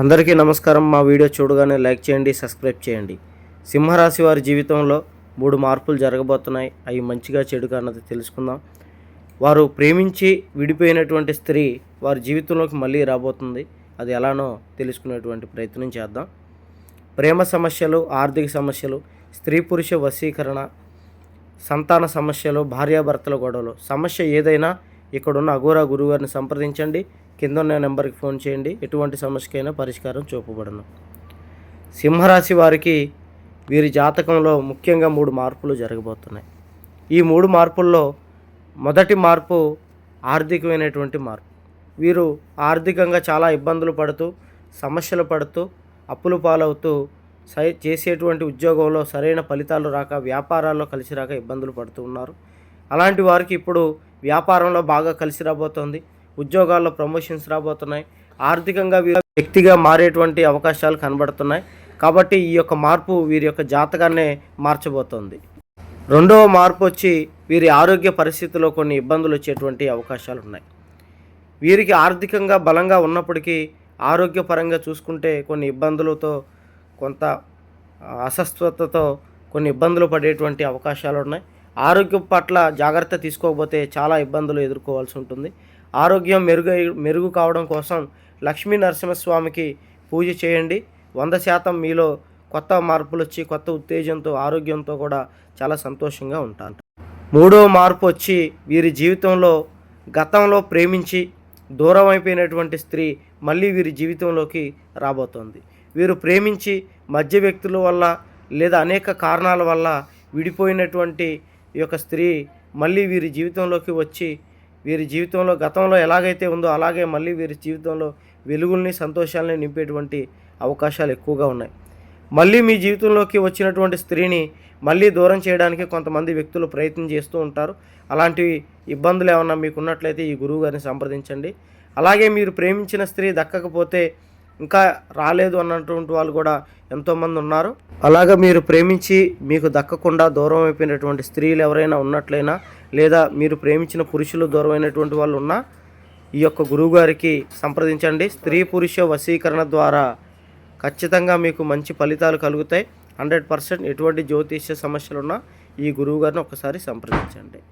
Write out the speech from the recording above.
అందరికీ నమస్కారం. మా వీడియో చూడగానే లైక్ చేయండి, సబ్స్క్రైబ్ చేయండి. సింహరాశి వారి జీవితంలో 3 మార్పులు జరగబోతున్నాయి. అవి మంచిగా చెడుగా అన్నది తెలుసుకుందాం. వారు ప్రేమించి విడిపోయినటువంటి స్త్రీ వారి జీవితంలోకి మళ్ళీ రాబోతుంది. అది ఎలానో తెలుసుకునేటువంటి ప్రయత్నం చేద్దాం. ప్రేమ సమస్యలు, ఆర్థిక సమస్యలు, స్త్రీ పురుష వశీకరణ, సంతాన సమస్యలు, భార్యాభర్తల గొడవలు, సమస్య ఏదైనా ఇక్కడున్న అఘోరా గురువుగారిని సంప్రదించండి. కింద ఉన్న నెంబర్కి ఫోన్ చేయండి. ఎటువంటి సమస్యకైనా పరిష్కారం చూపబడను. సింహరాశి వారికి వీరి జాతకంలో ముఖ్యంగా 3 మార్పులు జరగబోతున్నాయి. ఈ 3 మార్పుల్లో మొదటి మార్పు ఆర్థికమైనటువంటి మార్పు. వీరు ఆర్థికంగా చాలా ఇబ్బందులు పడుతూ, సమస్యలు పడుతూ, అప్పులు పాలవుతూ, చేసేటువంటి ఉద్యోగంలో సరైన ఫలితాలు రాక, వ్యాపారాల్లో కలిసి రాక ఇబ్బందులు పడుతూ ఉన్నారు. అలాంటి వారికి ఇప్పుడు వ్యాపారంలో బాగా కలిసి రాబోతోంది. ఉద్యోగాల్లో ప్రమోషన్స్ రాబోతున్నాయి. ఆర్థికంగా వ్యక్తిగా మారేటువంటి అవకాశాలు కనబడుతున్నాయి. కాబట్టి ఈ యొక్క మార్పు వీరి యొక్క జాతకాన్నే మార్చబోతోంది. రెండవ మార్పు వచ్చి వీరి ఆరోగ్య పరిస్థితిలో కొన్ని ఇబ్బందులు వచ్చేటువంటి అవకాశాలు ఉన్నాయి. వీరికి ఆర్థికంగా బలంగా ఉన్నప్పటికీ ఆరోగ్యపరంగా చూసుకుంటే కొన్ని ఇబ్బందులతో, కొంత అస్వస్థతతో కొన్ని ఇబ్బందులు పడేటువంటి అవకాశాలు ఉన్నాయి. ఆరోగ్యం పట్ల జాగ్రత్త తీసుకోకపోతే చాలా ఇబ్బందులు ఎదుర్కోవాల్సి ఉంటుంది. ఆరోగ్యం మెరుగు కావడం కోసం లక్ష్మీ నరసింహస్వామికి పూజ చేయండి. 100% మీలో కొత్త మార్పులు వచ్చి కొత్త ఉత్తేజంతో, ఆరోగ్యంతో కూడా చాలా సంతోషంగా ఉంటారు. మూడవ మార్పు వచ్చి వీరి జీవితంలో గతంలో ప్రేమించి దూరం అయిపోయినటువంటి స్త్రీ మళ్ళీ వీరి జీవితంలోకి రాబోతోంది. వీరు ప్రేమించి మధ్య వ్యక్తుల వల్ల లేదా అనేక కారణాల వల్ల విడిపోయినటువంటి ఈ యొక్క స్త్రీ మళ్ళీ వీరి జీవితంలోకి వచ్చి వీరి జీవితంలో గతంలో ఎలాగైతే ఉందో అలాగే మళ్ళీ వీరి జీవితంలో వెలుగుల్ని, సంతోషాలని నింపేటువంటి అవకాశాలు ఎక్కువగా ఉన్నాయి. మళ్ళీ మీ జీవితంలోకి వచ్చినటువంటి స్త్రీని మళ్ళీ దూరం చేయడానికి కొంతమంది వ్యక్తులు ప్రయత్నం చేస్తూ ఉంటారు. అలాంటి ఇబ్బందులు ఏమన్నా మీకు ఉన్నట్లయితే ఈ గురువు గారిని సంప్రదించండి. అలాగే మీరు ప్రేమించిన స్త్రీ దక్కకపోతే ఇంకా రాలేదు అన్నటువంటి వాళ్ళు కూడా ఎంతోమంది ఉన్నారు. అలాగా మీరు ప్రేమించి మీకు దక్కకుండా దూరం అయిపోయినటువంటి స్త్రీలు ఎవరైనా ఉన్నట్లయినా, లేదా మీరు ప్రేమించిన పురుషులు దూరం అయినటువంటి వాళ్ళు ఉన్నా ఈ యొక్క గురువుగారికి సంప్రదించండి. స్త్రీ పురుష వశీకరణ ద్వారా ఖచ్చితంగా మీకు మంచి ఫలితాలు కలుగుతాయి. 100% ఎటువంటి జ్యోతిష్య సమస్యలున్నా ఈ గురువుగారిని ఒకసారి సంప్రదించండి.